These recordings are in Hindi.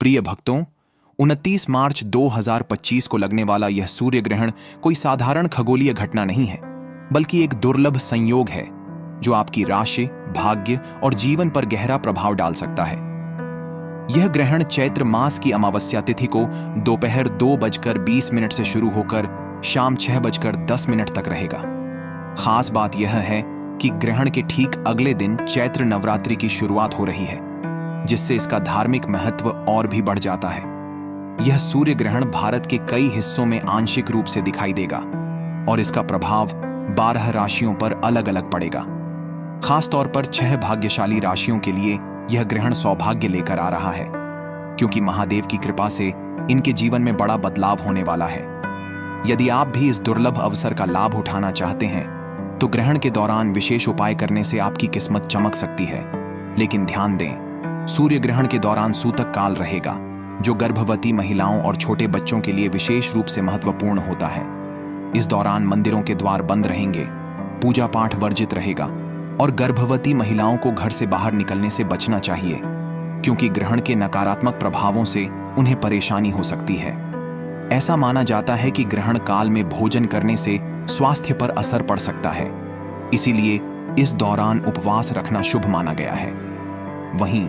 प्रिय भक्तों, 29 मार्च 2025 को लगने वाला यह सूर्य ग्रहण कोई साधारण खगोलीय घटना नहीं है, बल्कि एक दुर्लभ संयोग है जो आपकी राशि, भाग्य और जीवन पर गहरा प्रभाव डाल सकता है। यह ग्रहण चैत्र मास की अमावस्या तिथि को दोपहर 2:20 से शुरू होकर शाम 6:10 तक रहेगा। खास बात यह है कि ग्रहण के ठीक अगले दिन चैत्र नवरात्रि की शुरुआत हो रही है, जिससे इसका धार्मिक महत्व और भी बढ़ जाता है। यह सूर्य ग्रहण भारत के कई हिस्सों में आंशिक रूप से दिखाई देगा और इसका प्रभाव 12 राशियों पर अलग अलग पड़ेगा। खासतौर पर 6 भाग्यशाली राशियों के लिए यह ग्रहण सौभाग्य लेकर आ रहा है, क्योंकि महादेव की कृपा से इनके जीवन में बड़ा बदलाव होने वाला है। यदि आप भी इस दुर्लभ अवसर का लाभ उठाना चाहते हैं, तो ग्रहण के दौरान विशेष उपाय करने से आपकी किस्मत चमक सकती है। लेकिन ध्यान दें, सूर्य ग्रहण के दौरान सूतक काल रहेगा, जो गर्भवती महिलाओं और छोटे बच्चों के लिए विशेष रूप से महत्वपूर्ण होता है। इस दौरान मंदिरों के द्वार बंद रहेंगे, पूजा पाठ वर्जित रहेगा और गर्भवती महिलाओं को घर से बाहर निकलने से बचना चाहिए, क्योंकि ग्रहण के नकारात्मक प्रभावों से उन्हें परेशानी हो सकती है। ऐसा माना जाता है कि ग्रहण काल में भोजन करने से स्वास्थ्य पर असर पड़ सकता है, इसीलिए इस दौरान उपवास रखना शुभ माना गया है। वहीं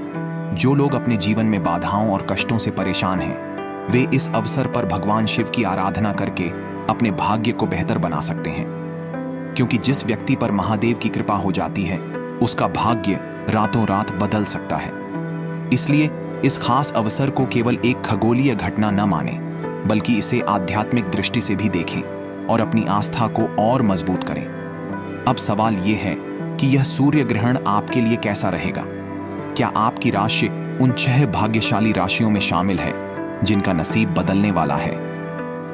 जो लोग अपने जीवन में बाधाओं और कष्टों से परेशान हैं, वे इस अवसर पर भगवान शिव की आराधना करके अपने भाग्य को बेहतर बना सकते हैं, क्योंकि जिस व्यक्ति पर महादेव की कृपा हो जाती है, उसका भाग्य रातों रात बदल सकता है। इसलिए इस खास अवसर को केवल एक खगोलीय घटना न माने, बल्कि इसे आध्यात्मिक दृष्टि से भी देखें और अपनी आस्था को और मजबूत करें। अब सवाल यह है कि यह सूर्य ग्रहण आपके लिए कैसा रहेगा? क्या आपकी राशि उन 6 भाग्यशाली राशियों में शामिल है जिनका नसीब बदलने वाला है?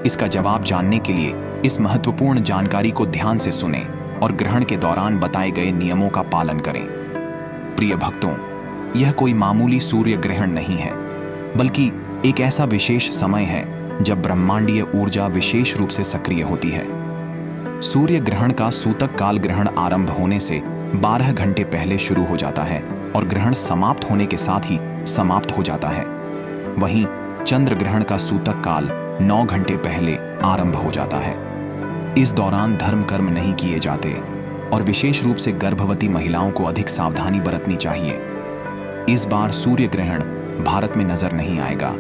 इसका जवाब जानने के लिए इस महत्वपूर्ण जानकारी को ध्यान से सुनें और ग्रहण के दौरान बताए गए नियमों का पालन करें। प्रिय भक्तों, यह कोई मामूली सूर्य ग्रहण नहीं है, बल्कि एक ऐसा विशेष समय है जब ब्रह्मांडीय ऊर्जा विशेष रूप से सक्रिय होती है। सूर्य ग्रहण का सूतक काल ग्रहण आरंभ होने से 12 घंटे पहले शुरू हो जाता है और ग्रहण समाप्त होने के साथ ही समाप्त हो जाता है। वहीं चंद्र ग्रहण का सूतक काल 9 घंटे पहले आरंभ हो जाता है। इस दौरान धर्म कर्म नहीं किए जाते और विशेष रूप से गर्भवती महिलाओं को अधिक सावधानी बरतनी चाहिए। इस बार सूर्य ग्रहण भारत में नजर नहीं आएगा,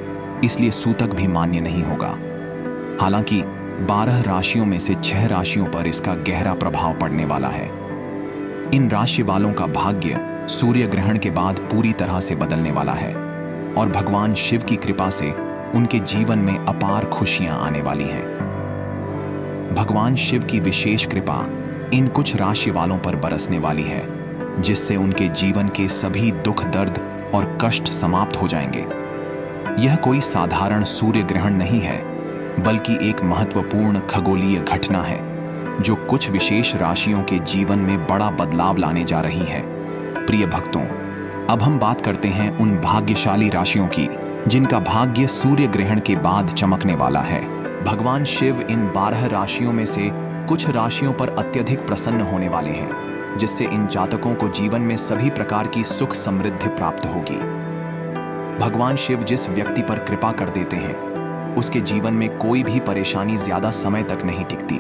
इसलिए सूतक भी मान्य नहीं होगा। हालांकि 12 राशियों में से 6 राशियों पर इसका गहरा प्रभाव पड़ने वाला है। इन राशि वालों का भाग्य सूर्य ग्रहण के बाद पूरी तरह से बदलने वाला है और भगवान शिव की कृपा से उनके जीवन में अपार खुशियां आने वाली हैं। भगवान शिव की विशेष कृपा इन कुछ राशि वालों पर बरसने वाली है, जिससे उनके जीवन के सभी दुख, दर्द और कष्ट समाप्त हो जाएंगे। यह कोई साधारण सूर्य ग्रहण नहीं है, बल्कि एक महत्वपूर्ण खगोलीय घटना है जो कुछ विशेष राशियों के जीवन में बड़ा बदलाव लाने जा रही है। प्रिय भक्तों, अब हम बात करते हैं उन भाग्यशाली राशियों की जिनका भाग्य सूर्य ग्रहण के बाद चमकने वाला है। भगवान शिव इन 12 राशियों में से कुछ राशियों पर अत्यधिक प्रसन्न होने वाले हैं, जिससे इन जातकों को जीवन में सभी प्रकार की सुख समृद्धि प्राप्त होगी। भगवान शिव जिस व्यक्ति पर कृपा कर देते हैं, उसके जीवन में कोई भी परेशानी ज्यादा समय तक नहीं टिकती।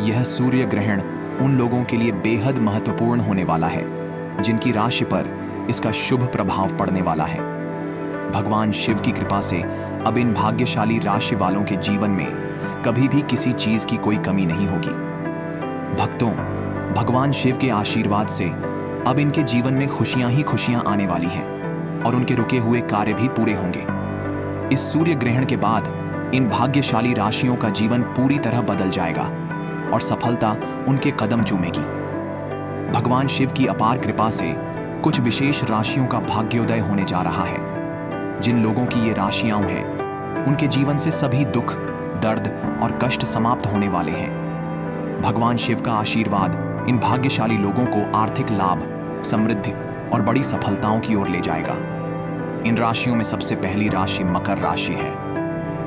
यह सूर्य ग्रहण उन लोगों के लिए बेहद महत्वपूर्ण होने वाला है जिनकी राशि पर इसका शुभ प्रभाव पड़ने वाला है। भगवान शिव की कृपा से अब इन भाग्यशाली राशि वालों के जीवन में कभी भी किसी चीज की कोई कमी नहीं होगी। भक्तों, भगवान शिव के आशीर्वाद से अब इनके जीवन में खुशियां ही खुशियां आने वाली हैं और उनके रुके हुए कार्य भी पूरे होंगे। इस सूर्य ग्रहण के बाद इन भाग्यशाली राशियों का जीवन पूरी तरह बदल जाएगा और सफलता उनके कदम चूमेगी। भगवान शिव की अपार कृपा से कुछ विशेष राशियों का भाग्योदय होने जा रहा है। जिन लोगों की ये राशियां हैं, उनके जीवन से सभी दुख, दर्द और कष्ट समाप्त होने वाले हैं। भगवान शिव का आशीर्वाद इन भाग्यशाली लोगों को आर्थिक लाभ, समृद्धि और बड़ी सफलताओं की ओर ले जाएगा। इन राशियों में सबसे पहली राशि मकर राशि है।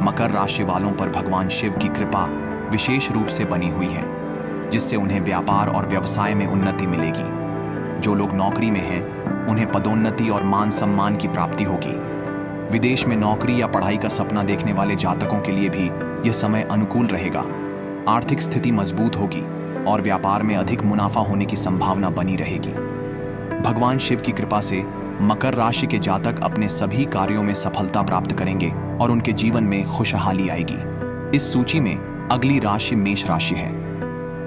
मकर राशि वालों पर भगवान शिव की कृपा विशेष रूप से बनी हुई है, जिससे उन्हें व्यापार और व्यवसाय में उन्नति मिलेगी। जो लोग नौकरी में हैं, उन्हें पदोन्नति और मान सम्मान की प्राप्ति होगी। विदेश में नौकरी या पढ़ाई का सपना देखने वाले जातकों के लिए भी यह समय अनुकूल रहेगा। आर्थिक स्थिति मजबूत होगी और व्यापार में अधिक मुनाफा होने की संभावना बनी रहेगी। भगवान शिव की कृपा से मकर राशि के जातक अपने सभी कार्यों में सफलता प्राप्त करेंगे और उनके जीवन में खुशहाली आएगी। इस सूची में अगली राशि मेष राशि है।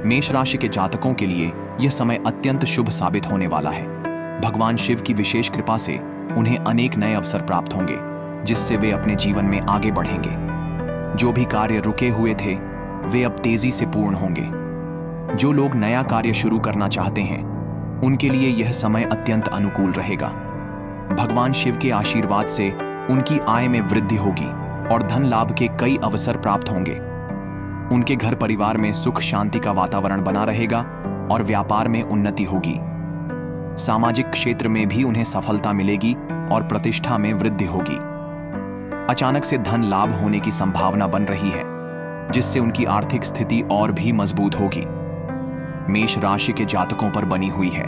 मेष राशि के जातकों के लिए यह समय अत्यंत शुभ साबित होने वाला है। भगवान शिव की विशेष कृपा से उन्हें अनेक नए अवसर प्राप्त होंगे, जिससे वे अपने जीवन में आगे बढ़ेंगे। जो भी कार्य रुके हुए थे वे अब तेजी से पूर्ण होंगे। जो लोग नया कार्य शुरू करना चाहते हैं उनके लिए यह समय अत्यंत अनुकूल रहेगा। भगवान शिव के आशीर्वाद से उनकी आय में वृद्धि होगी और धन लाभ के कई अवसर प्राप्त होंगे। उनके घर परिवार में सुख शांति का वातावरण बना रहेगा और व्यापार में उन्नति होगी। सामाजिक क्षेत्र में भी उन्हें सफलता मिलेगी और प्रतिष्ठा में वृद्धि होगी। अचानक से धन लाभ होने की संभावना बन रही है, जिससे उनकी आर्थिक स्थिति और भी मजबूत होगी। मेष राशि के जातकों पर बनी हुई है,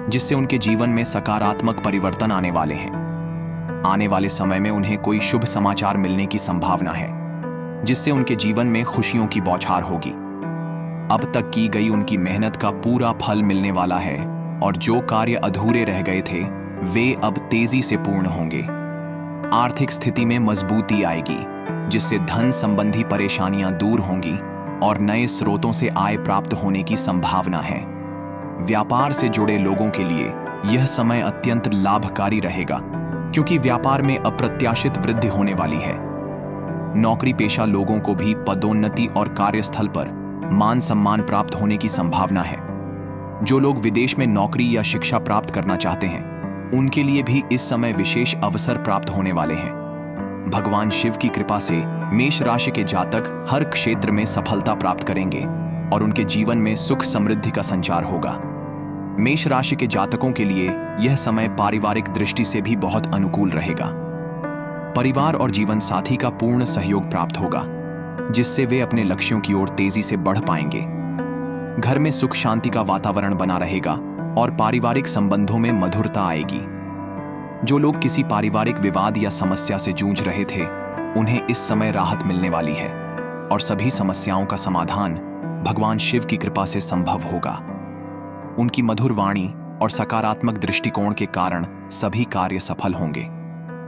जिससे उनके जीवन में सकारात्मक परिवर्तन आने वाले हैं। आने वाले समय में उन्हें कोई शुभ समाचार मिलने की संभावना है, जिससे उनके जीवन में खुशियों की बौछार होगी। अब तक की गई उनकी मेहनत का पूरा फल मिलने वाला है और जो कार्य अधूरे रह गए थे वे अब तेजी से पूर्ण होंगे। आर्थिक स्थिति में मजबूती आएगी, जिससे धन संबंधी परेशानियां दूर होंगी और नए स्रोतों से आय प्राप्त होने की संभावना है। व्यापार से जुड़े लोगों के लिए यह समय अत्यंत लाभकारी रहेगा, क्योंकि व्यापार में अप्रत्याशित वृद्धि होने वाली है। नौकरी पेशा लोगों को भी पदोन्नति और कार्यस्थल पर मान सम्मान प्राप्त होने की संभावना है। जो लोग विदेश में नौकरी या शिक्षा प्राप्त करना चाहते हैं उनके लिए भी इस समय विशेष अवसर प्राप्त होने वाले हैं। भगवान शिव की कृपा से मेष राशि के जातक हर क्षेत्र में सफलता प्राप्त करेंगे और उनके जीवन में सुख समृद्धि का संचार होगा। मेष राशि के जातकों के लिए यह समय पारिवारिक दृष्टि से भी बहुत अनुकूल रहेगा। परिवार और जीवन साथी का पूर्ण सहयोग प्राप्त होगा, जिससे वे अपने लक्ष्यों की ओर तेजी से बढ़ पाएंगे। घर में सुख शांति का वातावरण बना रहेगा और पारिवारिक संबंधों में मधुरता आएगी। जो लोग किसी पारिवारिक विवाद या समस्या से जूझ रहे थे उन्हें इस समय राहत मिलने वाली है और सभी समस्याओं का समाधान भगवान शिव की कृपा से संभव होगा। उनकी मधुर वाणी और सकारात्मक दृष्टिकोण के कारण सभी कार्य सफल होंगे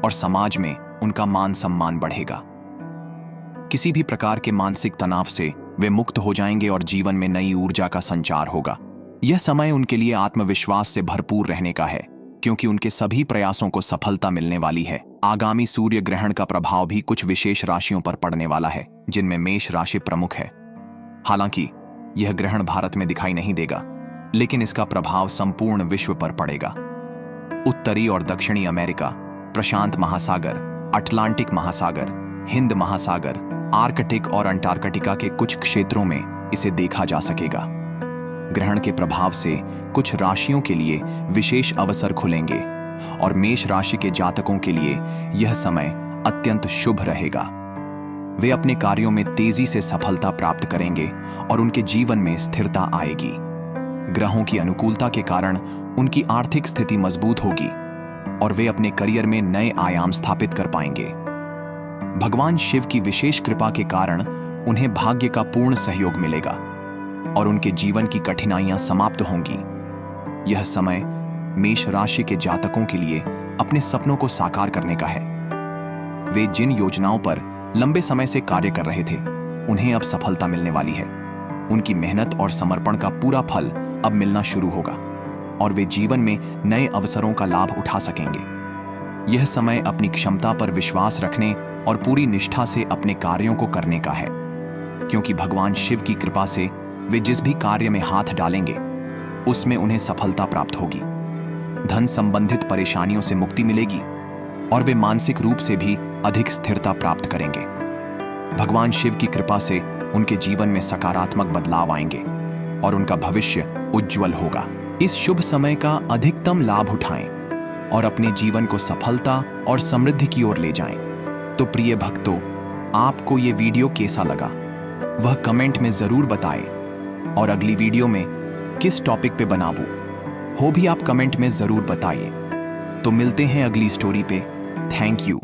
और समाज में उनका मान सम्मान बढ़ेगा। किसी भी प्रकार के मानसिक तनाव से वे मुक्त हो जाएंगे और जीवन में नई ऊर्जा का संचार होगा। यह समय उनके लिए आत्मविश्वास से भरपूर रहने का है, क्योंकि उनके सभी प्रयासों को सफलता मिलने वाली है। आगामी सूर्य ग्रहण का प्रभाव भी कुछ विशेष राशियों पर पड़ने वाला है, जिनमें मेष राशि प्रमुख है। हालांकि यह ग्रहण भारत में दिखाई नहीं देगा, लेकिन इसका प्रभाव संपूर्ण विश्व पर पड़ेगा। उत्तरी और दक्षिणी अमेरिका, प्रशांत महासागर, अटलांटिक महासागर, हिंद महासागर, आर्कटिक और अंटार्कटिका के कुछ क्षेत्रों में इसे देखा जा सकेगा। ग्रहण के प्रभाव से कुछ राशियों के लिए विशेष अवसर खुलेंगे और मेष राशि के जातकों के लिए यह समय अत्यंत शुभ रहेगा। वे अपने कार्यों में तेजी से सफलता प्राप्त करेंगे और उनके जीवन में स्थिरता आएगी। ग्रहों की अनुकूलता के कारण उनकी आर्थिक स्थिति मजबूत होगी और वे अपने करियर में नए आयाम स्थापित कर पाएंगे। भगवान शिव की विशेष कृपा के कारण उन्हें भाग्य का पूर्ण सहयोग मिलेगा और उनके जीवन की कठिनाइयां समाप्त होंगी। यह समय मेष राशि के जातकों के लिए अपने सपनों को साकार करने का है। वे जिन योजनाओं पर लंबे समय से कार्य कर रहे थे उन्हें अब सफलता मिलने वाली है। उनकी मेहनत और समर्पण का पूरा फल अब मिलना शुरू होगा और वे जीवन में नए अवसरों का लाभ उठा सकेंगे। यह समय अपनी क्षमता पर विश्वास रखने और पूरी निष्ठा से अपने कार्यों को करने का है, क्योंकि भगवान शिव की कृपा से वे जिस भी कार्य में हाथ डालेंगे उसमें उन्हें सफलता प्राप्त होगी। धन संबंधित परेशानियों से मुक्ति मिलेगी और वे मानसिक रूप से भी अधिक स्थिरता प्राप्त करेंगे। भगवान शिव की कृपा से उनके जीवन में सकारात्मक बदलाव आएंगे और उनका भविष्य उज्जवल होगा। इस शुभ समय का अधिकतम लाभ उठाएं और अपने जीवन को सफलता और समृद्धि की ओर ले जाएं। तो प्रिय भक्तों, आपको ये वीडियो कैसा लगा वह कमेंट में जरूर बताएं और अगली वीडियो में किस टॉपिक पे बनाऊं हो भी आप कमेंट में जरूर बताइए। तो मिलते हैं अगली स्टोरी पे। Thank you.